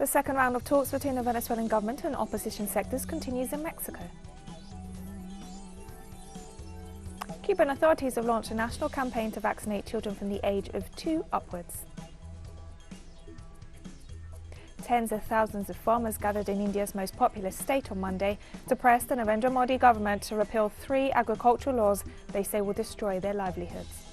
second round of talks between the Venezuelan government and opposition sectors continues in Mexico. Cuban authorities have launched a national campaign to vaccinate children from the age of 2 upwards. Tens of thousands of farmers gathered in India's most populous state on Monday to press the Narendra Modi government to repeal 3 agricultural laws they say will destroy their livelihoods.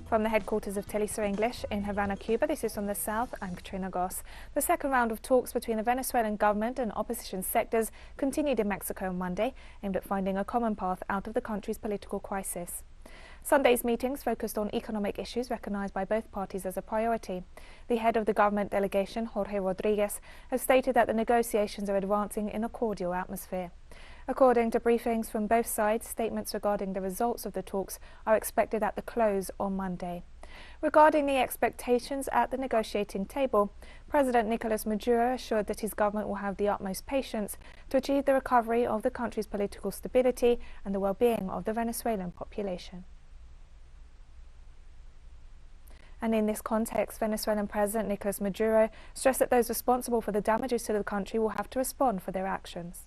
From the headquarters of teleSUR English in Havana, Cuba, this is from the south. I'm Katrina Goss. The second round of talks between the Venezuelan government and opposition sectors continued in Mexico on Monday, aimed at finding a common path out of the country's political crisis. Sunday's meetings focused on economic issues recognized by both parties as a priority. The head of the government delegation, Jorge Rodriguez, has stated that the negotiations are advancing in a cordial atmosphere. According to briefings from both sides, statements regarding the results of the talks are expected at the close on Monday. Regarding the expectations at the negotiating table, President Nicolas Maduro assured that his government will have the utmost patience to achieve the recovery of the country's political stability and the well-being of the Venezuelan population. And in this context, Venezuelan President Nicolas Maduro stressed that those responsible for the damages to the country will have to respond for their actions.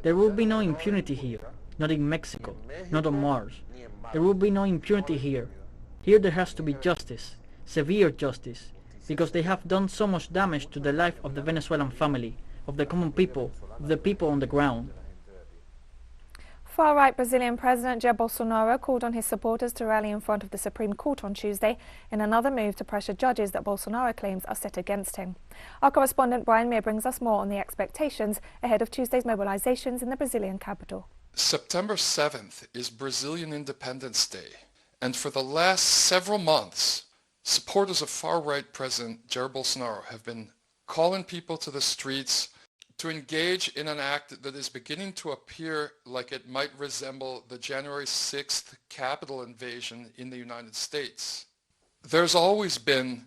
There will be no impunity here, not in Mexico, not on Mars. There will be no impunity here. Here there has to be justice, severe justice, because they have done so much damage to the life of the Venezuelan family, of the common people, of the people on the ground. Far-right Brazilian President Jair Bolsonaro called on his supporters to rally in front of the Supreme Court on Tuesday in another move to pressure judges that Bolsonaro claims are set against him. Our correspondent Brian Meir brings us more on the expectations ahead of Tuesday's mobilizations in the Brazilian capital. September 7th is Brazilian Independence Day, and for the last several months, supporters of far-right President Jair Bolsonaro have been calling people to the streets to engage in an act that is beginning to appear like it might resemble the January 6th Capitol invasion in the United States. There's always been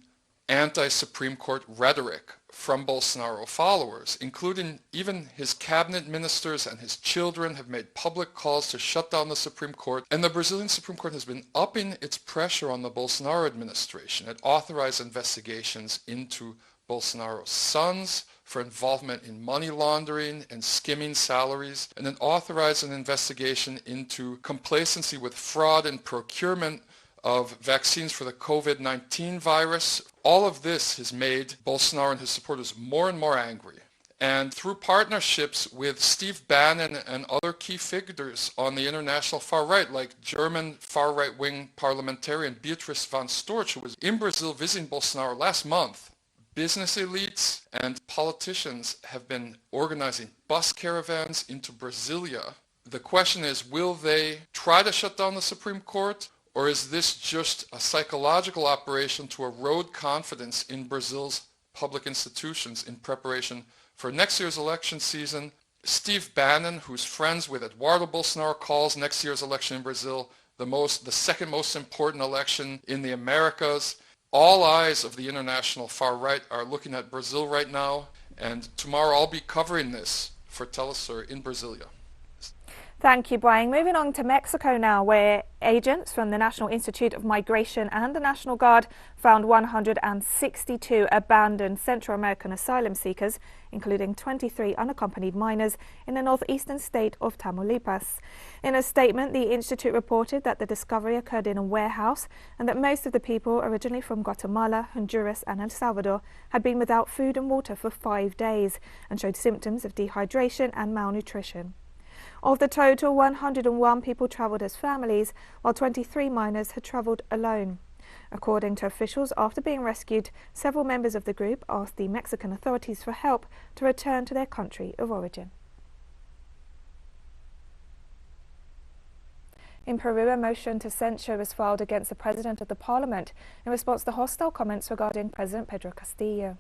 anti-Supreme Court rhetoric from Bolsonaro followers, including even his cabinet ministers and his children have made public calls to shut down the Supreme Court, and the Brazilian Supreme Court has been upping its pressure on the Bolsonaro administration. It authorized investigations into Bolsonaro's sons for involvement in money laundering and skimming salaries, and then authorized an investigation into complacency with fraud and procurement of vaccines for the COVID-19 virus. All of this has made Bolsonaro and his supporters more and more angry. And through partnerships with Steve Bannon and other key figures on the international far right, like German far right-wing parliamentarian Beatrice von Storch, who was in Brazil visiting Bolsonaro last month, business elites and politicians have been organizing bus caravans into Brasilia. The question is, will they try to shut down the Supreme Court, or is this just a psychological operation to erode confidence in Brazil's public institutions in preparation for next year's election season? Steve Bannon, who's friends with Eduardo Bolsonaro, calls next year's election in Brazil the second most important election in the Americas. All eyes of the international far right are looking at Brazil right now, and tomorrow I'll be covering this for teleSUR in Brasilia. Thank you, Brian. Moving on to Mexico now, where agents from the National Institute of Migration and the National Guard found 162 abandoned Central American asylum seekers, including 23 unaccompanied minors, in the northeastern state of Tamaulipas. In a statement, the Institute reported that the discovery occurred in a warehouse and that most of the people, originally from Guatemala, Honduras and El Salvador, had been without food and water for 5 days and showed symptoms of dehydration and malnutrition. Of the total, 101 people travelled as families, while 23 minors had travelled alone. According to officials, after being rescued, several members of the group asked the Mexican authorities for help to return to their country of origin. In Peru, a motion to censure was filed against the President of the Parliament in response to hostile comments regarding President Pedro Castillo.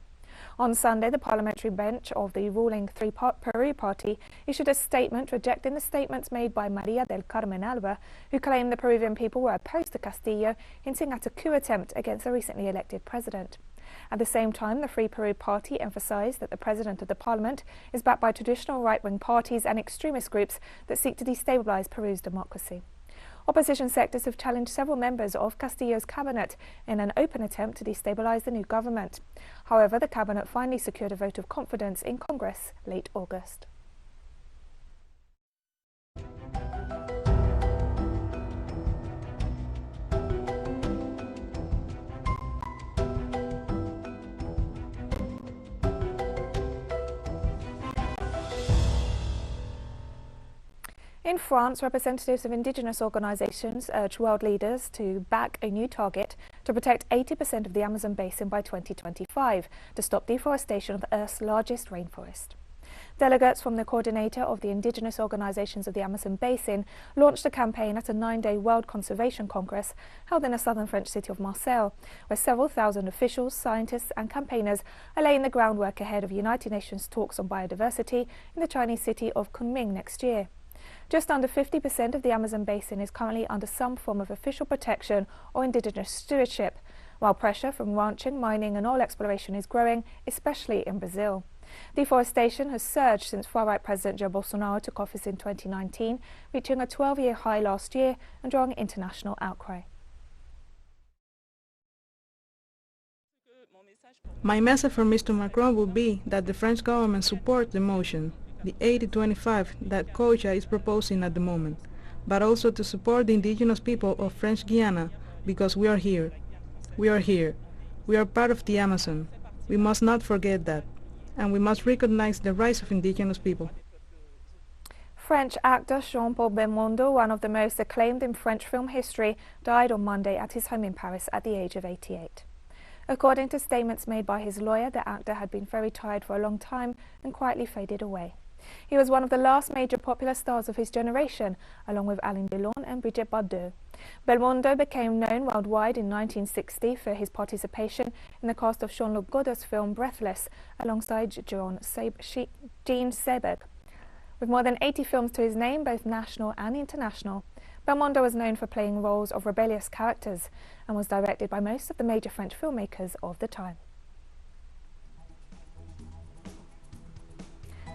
On Sunday, the parliamentary bench of the ruling Peru party issued a statement rejecting the statements made by Maria del Carmen Alba, who claimed the Peruvian people were opposed to Castillo, hinting at a coup attempt against the recently elected president. At the same time, the Free Peru party emphasized that the president of the parliament is backed by traditional right-wing parties and extremist groups that seek to destabilize Peru's democracy. Opposition sectors have challenged several members of Castillo's cabinet in an open attempt to destabilise the new government. However, the cabinet finally secured a vote of confidence in Congress late August. In France, representatives of indigenous organisations urge world leaders to back a new target to protect 80% of the Amazon basin by 2025 to stop deforestation of Earth's largest rainforest. Delegates from the coordinator of the indigenous organisations of the Amazon basin launched a campaign at a 9-day World Conservation Congress held in the southern French city of Marseille, where several thousand officials, scientists and campaigners are laying the groundwork ahead of United Nations talks on biodiversity in the Chinese city of Kunming next year. Just under 50% of the Amazon basin is currently under some form of official protection or indigenous stewardship, while pressure from ranching, mining and oil exploration is growing, especially in Brazil. Deforestation has surged since far-right President Jair Bolsonaro took office in 2019, reaching a 12-year high last year and drawing international outcry. My message for Mr. Macron would be that the French government supports the motion, the 80-25 that COJA is proposing at the moment, but also to support the indigenous people of French Guiana, because we are here. We are here. We are part of the Amazon. We must not forget that, and we must recognize the rights of indigenous people. French actor Jean-Paul Belmondo, one of the most acclaimed in French film history, died on Monday at his home in Paris at the age of 88. According to statements made by his lawyer, the actor had been very tired for a long time and quietly faded away. He was one of the last major popular stars of his generation, along with Alain Delon and Brigitte Bardot. Belmondo became known worldwide in 1960 for his participation in the cast of Jean-Luc Godard's film Breathless, alongside Jean Seberg. With more than 80 films to his name, both national and international, Belmondo was known for playing roles of rebellious characters and was directed by most of the major French filmmakers of the time.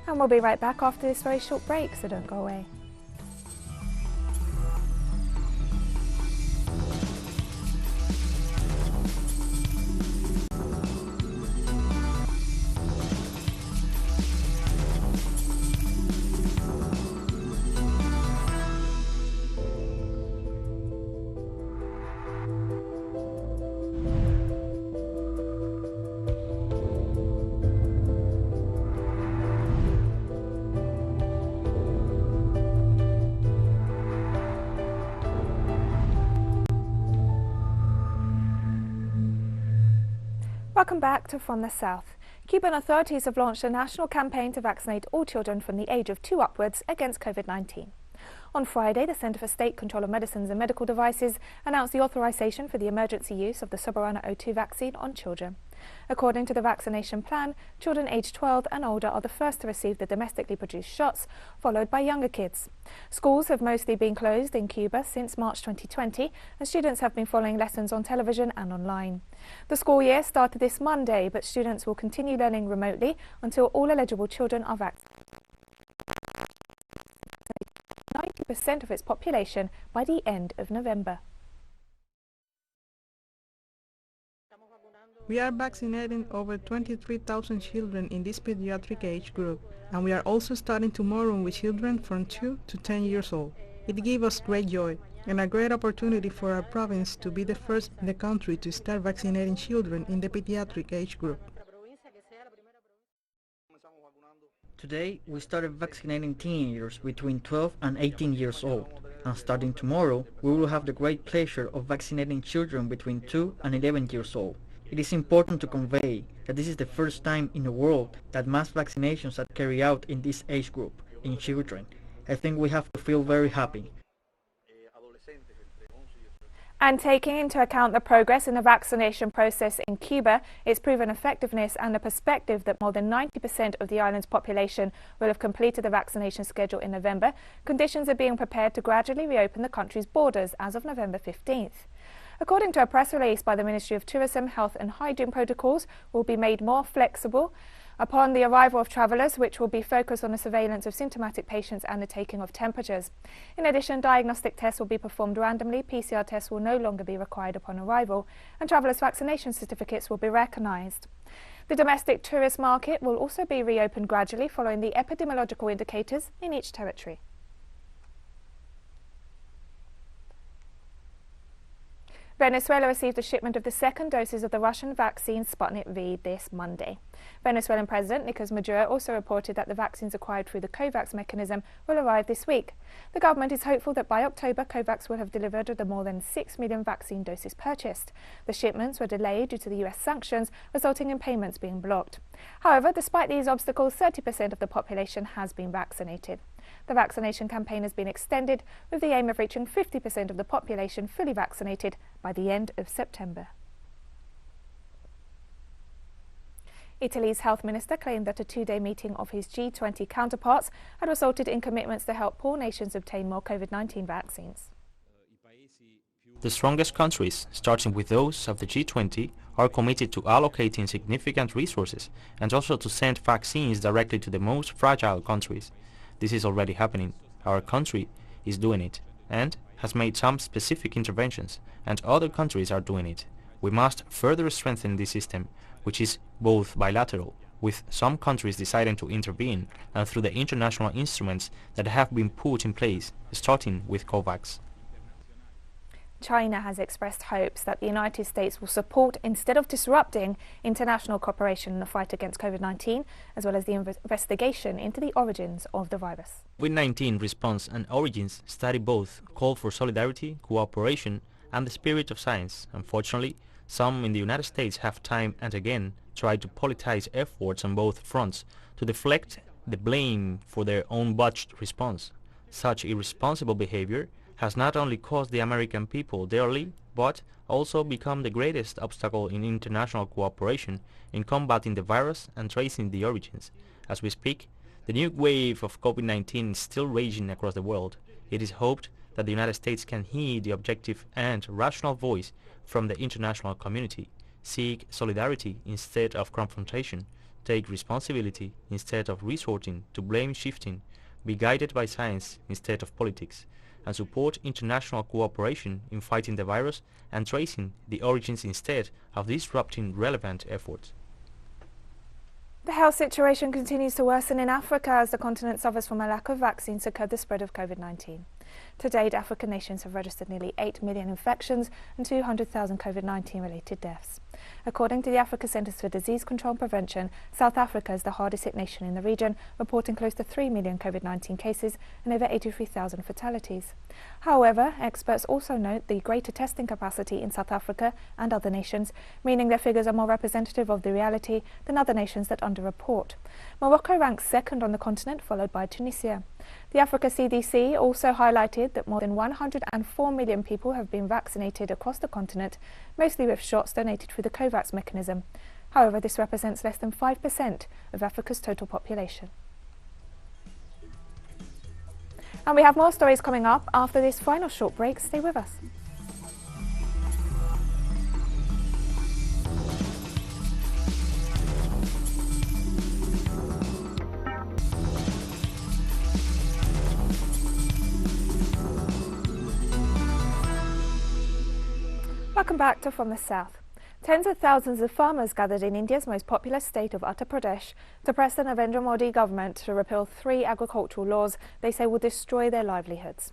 And we'll be right back after this very short break, so don't go away. Welcome back to From the South. Cuban authorities have launched a national campaign to vaccinate all children from the age of 2 upwards against COVID-19. On Friday, the Centre for State Control of Medicines and Medical Devices announced the authorization for the emergency use of the Soberana O2 vaccine on children. According to the vaccination plan, children aged 12 and older are the first to receive the domestically produced shots, followed by younger kids. Schools have mostly been closed in Cuba since March 2020, and students have been following lessons on television and online. The school year started this Monday, but students will continue learning remotely until all eligible children are vaccinated. 90% of its population by the end of November. We are vaccinating over 23,000 children in this pediatric age group, and we are also starting tomorrow with children from 2 to 10 years old. It gives us great joy and a great opportunity for our province to be the first in the country to start vaccinating children in the pediatric age group. Today, we started vaccinating teenagers between 12 and 18 years old, and starting tomorrow, we will have the great pleasure of vaccinating children between 2 and 11 years old. It is important to convey that this is the first time in the world that mass vaccinations are carried out in this age group, in children. I think we have to feel very happy. And taking into account the progress in the vaccination process in Cuba, its proven effectiveness and the perspective that more than 90% of the island's population will have completed the vaccination schedule in November, conditions are being prepared to gradually reopen the country's borders as of November 15th. According to a press release by the Ministry of Tourism, Health and Hygiene protocols will be made more flexible upon the arrival of travellers, which will be focused on the surveillance of symptomatic patients and the taking of temperatures. In addition, diagnostic tests will be performed randomly, PCR tests will no longer be required upon arrival, and travellers' vaccination certificates will be recognised. The domestic tourist market will also be reopened gradually following the epidemiological indicators in each territory. Venezuela received a shipment of the second doses of the Russian vaccine Sputnik V this Monday. Venezuelan President Nicolás Maduro also reported that the vaccines acquired through the COVAX mechanism will arrive this week. The government is hopeful that by October, COVAX will have delivered the more than 6 million vaccine doses purchased. The shipments were delayed due to the US sanctions, resulting in payments being blocked. However, despite these obstacles, 30% of the population has been vaccinated. The vaccination campaign has been extended with the aim of reaching 50% of the population fully vaccinated by the end of September. Italy's health minister claimed that a two-day meeting of his G20 counterparts had resulted in commitments to help poor nations obtain more COVID-19 vaccines. The strongest countries, starting with those of the G20, are committed to allocating significant resources and also to send vaccines directly to the most fragile countries. This is already happening. Our country is doing it and has made some specific interventions, and other countries are doing it. We must further strengthen this system, which is both bilateral, with some countries deciding to intervene, and through the international instruments that have been put in place, starting with COVAX. China has expressed hopes that the United States will support instead of disrupting international cooperation in the fight against COVID-19, as well as the investigation into the origins of the virus. COVID-19 response and origins study both call for solidarity, cooperation, and the spirit of science. Unfortunately, some in the United States have time and again tried to politicize efforts on both fronts to deflect the blame for their own botched response. Such irresponsible behavior has not only cost the American people dearly, but also become the greatest obstacle in international cooperation in combating the virus and tracing the origins. As we speak, the new wave of COVID-19 is still raging across the world. It is hoped that the United States can heed the objective and rational voice from the international community, seek solidarity instead of confrontation, take responsibility instead of resorting to blame shifting, be guided by science instead of politics, and support international cooperation in fighting the virus and tracing the origins instead of disrupting relevant efforts. The health situation continues to worsen in Africa as the continent suffers from a lack of vaccines to curb the spread of COVID-19. To date, African nations have registered nearly 8 million infections and 200,000 COVID-19 related deaths. According to the Africa Centres for Disease Control and Prevention, South Africa is the hardest hit nation in the region, reporting close to 3 million COVID-19 cases and over 83,000 fatalities. However, experts also note the greater testing capacity in South Africa and other nations, meaning their figures are more representative of the reality than other nations that underreport. Morocco ranks second on the continent, followed by Tunisia. The Africa CDC also highlighted that more than 104 million people have been vaccinated across the continent, mostly with shots donated through the COVAX mechanism. However, this represents less than 5% of Africa's total population. And we have more stories coming up after this final short break. Stay with us. Welcome back to From the South. Tens of thousands of farmers gathered in India's most populous state of Uttar Pradesh to press the Narendra Modi government to repeal 3 agricultural laws they say will destroy their livelihoods.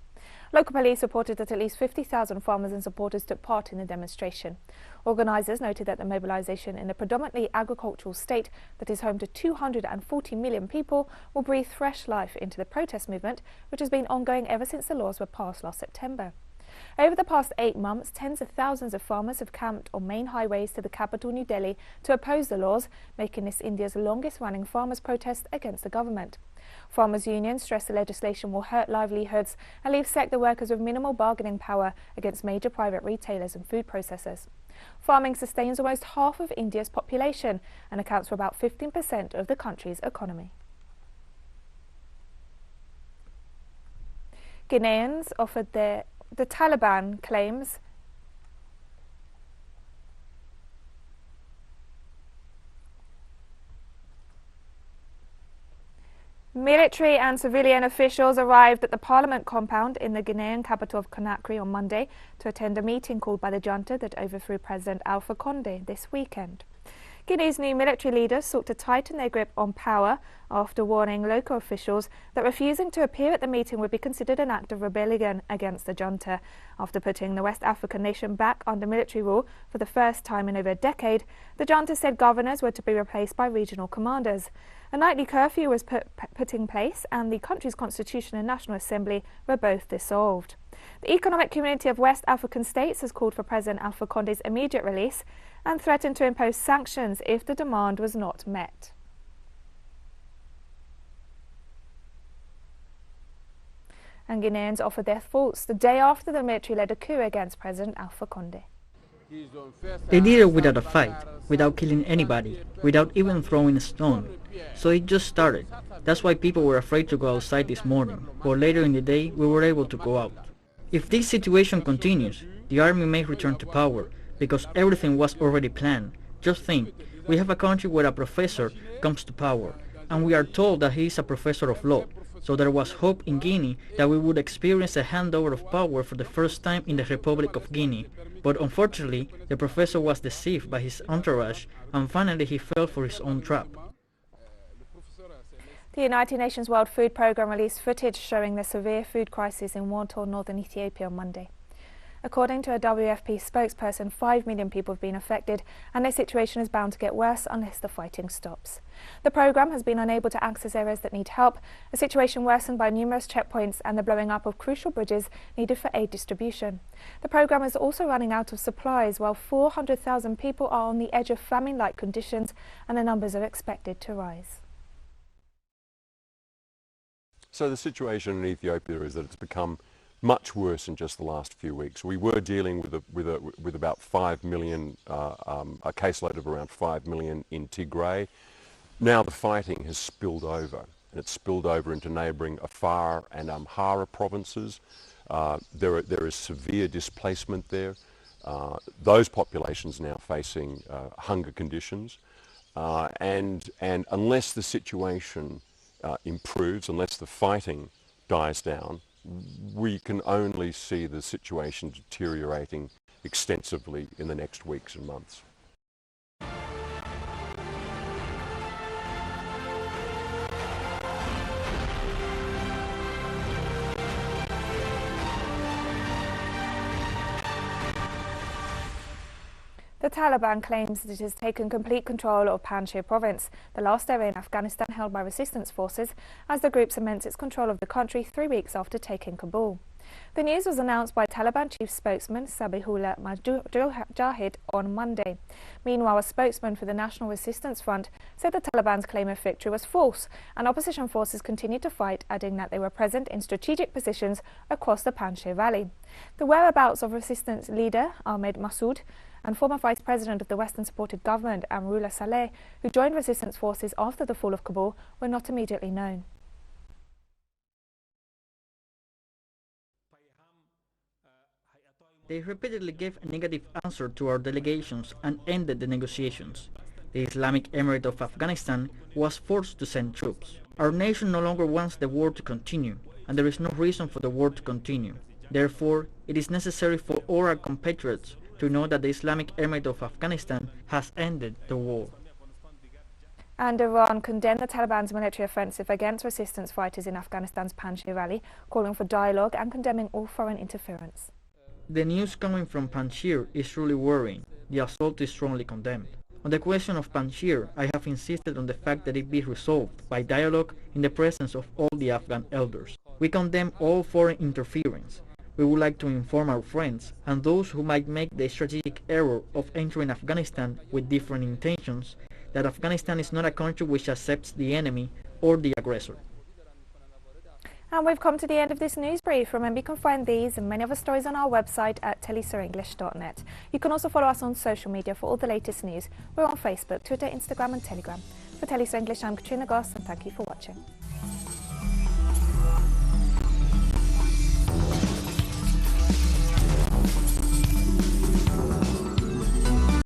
Local police reported that at least 50,000 farmers and supporters took part in the demonstration. Organisers noted that the mobilisation in a predominantly agricultural state that is home to 240 million people will breathe fresh life into the protest movement, which has been ongoing ever since the laws were passed last September. Over the past 8 months, tens of thousands of farmers have camped on main highways to the capital, New Delhi, to oppose the laws, making this India's longest-running farmers' protest against the government. Farmers' unions stress the legislation will hurt livelihoods and leave sector workers with minimal bargaining power against major private retailers and food processors. Farming sustains almost half of India's population and accounts for about 15% of the country's economy. Guineans offered the Taliban claims Military and civilian officials arrived at the parliament compound in the Guinean capital of Conakry on Monday to attend a meeting called by the junta that overthrew President Alpha Condé this weekend. Guinea's new military leaders sought to tighten their grip on power after warning local officials that refusing to appear at the meeting would be considered an act of rebellion against the junta. After putting the West African nation back under military rule for the first time in over a decade, the junta said governors were to be replaced by regional commanders. A nightly curfew was put in place, and the country's constitution and National Assembly were both dissolved. The Economic Community of West African States has called for President Alpha Condé's immediate release and threatened to impose sanctions if the demand was not met. And Guineans offered their thoughts the day after the military led a coup against President Alpha Condé. They did it without a fight, without killing anybody, without even throwing a stone. So it just started. That's why people were afraid to go outside this morning, but later in the day we were able to go out. If this situation continues, the army may return to power, because everything was already planned. Just think, we have a country where a professor comes to power, and we are told that he is a professor of law. So there was hope in Guinea that we would experience a handover of power for the first time in the Republic of Guinea. But unfortunately, the professor was deceived by his entourage, and finally he fell for his own trap. The United Nations World Food Programme released footage showing the severe food crisis in war-torn northern Ethiopia on Monday. According to a WFP spokesperson, 5 million people have been affected, and their situation is bound to get worse unless the fighting stops. The programme has been unable to access areas that need help, a situation worsened by numerous checkpoints and the blowing up of crucial bridges needed for aid distribution. The programme is also running out of supplies, while 400,000 people are on the edge of famine-like conditions, and the numbers are expected to rise. So the situation in Ethiopia is that it's become much worse in just the last few weeks. We were dealing with about 5 million, a caseload of around 5 million in Tigray. Now the fighting has spilled over, and it's spilled over into neighbouring Afar and Amhara provinces. There is severe displacement there. Those populations now facing hunger conditions, and unless the situation improves, unless the fighting dies down, we can only see the situation deteriorating extensively in the next weeks and months. The Taliban claims that it has taken complete control of Pancho province, the last area in Afghanistan held by resistance forces, as the group cements its control of the country 3 weeks after taking Kabul. The news was announced by Taliban chief spokesman Zabihullah Mujahid on Monday. Meanwhile, a spokesman for the National Resistance Front said the Taliban's claim of victory was false, and opposition forces continued to fight, adding that they were present in strategic positions across the Pancho Valley. The whereabouts of resistance leader Ahmed Massoud and former Vice President of the Western-supported government Amrullah Saleh, who joined resistance forces after the fall of Kabul, were not immediately known. They repeatedly gave a negative answer to our delegations and ended the negotiations. The Islamic Emirate of Afghanistan was forced to send troops. Our nation no longer wants the war to continue, and there is no reason for the war to continue. Therefore, it is necessary for all our compatriots to know that the Islamic Emirate of Afghanistan has ended the war. And Iran condemned the Taliban's military offensive against resistance fighters in Afghanistan's Pancho Valley, calling for dialogue and condemning all foreign interference. The news coming from Panjshir is truly worrying. The assault is strongly condemned. On the question of Panjshir, I have insisted on the fact that it be resolved by dialogue in the presence of all the Afghan elders. We condemn all foreign interference. We would like to inform our friends and those who might make the strategic error of entering Afghanistan with different intentions that Afghanistan is not a country which accepts the enemy or the aggressor. And we've come to the end of this news brief. Remember, you can find these and many other stories on our website at telesurenglish.net. You can also follow us on social media for all the latest news. We're on Facebook, Twitter, Instagram and Telegram. For TeleSUR English, I'm Katrina Goss, and thank you for watching.